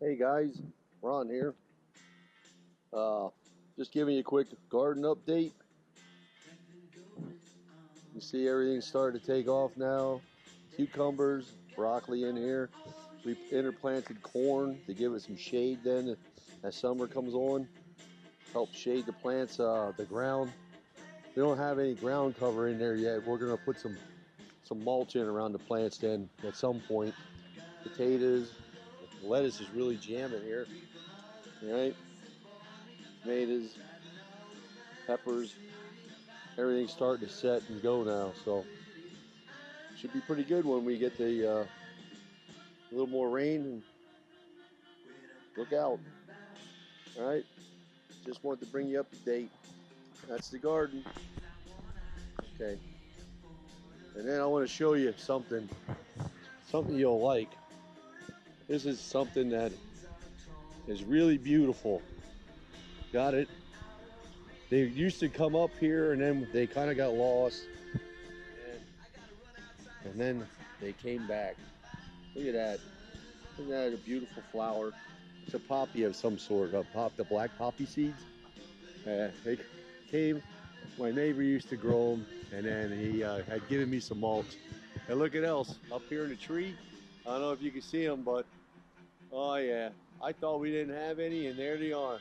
Hey guys, Ron here. Just giving you a quick garden update. You see everything's starting to take off now. Cucumbers, broccoli in here. We interplanted corn to give it some shade then as summer comes on. Help shade the plants, the ground. We don't have any ground cover in there yet. We're gonna put some mulch in around the plants then at some point. Potatoes, lettuce is really jamming here. All right, tomatoes, peppers, everything's starting to set and go now, so should be pretty good when we get the a little more rain. And look out. All right, just wanted to bring you up to date. That's the garden. Okay, and then I want to show you something you'll like. This is something that is really beautiful. Got it. They used to come up here and then they kind of got lost, and then they came back. Look at that. Isn't that a beautiful flower? It's a poppy of some sort, the black poppy seeds. They came, my neighbor used to grow them, and then he had given me some mulch. And look at else, up here in the tree. I don't know if you can see them, but oh yeah, I thought we didn't have any, and there they are.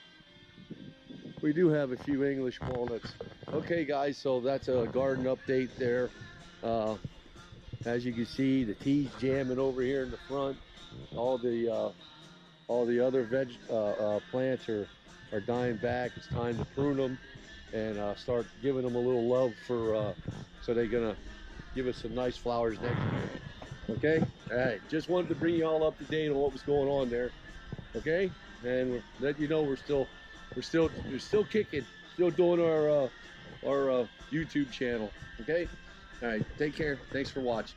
We do have a few English walnuts. Okay guys, so that's a garden update there. As you can see, the tea's jamming over here in the front. All the other plants are dying back. It's time to prune them and start giving them a little love for so they're gonna give us some nice flowers next year. Okay, all right, just wanted to bring you all up to date on what was going on there. Okay, and let you know we're still kicking, still doing our YouTube channel. Okay, all right, take care, thanks for watching.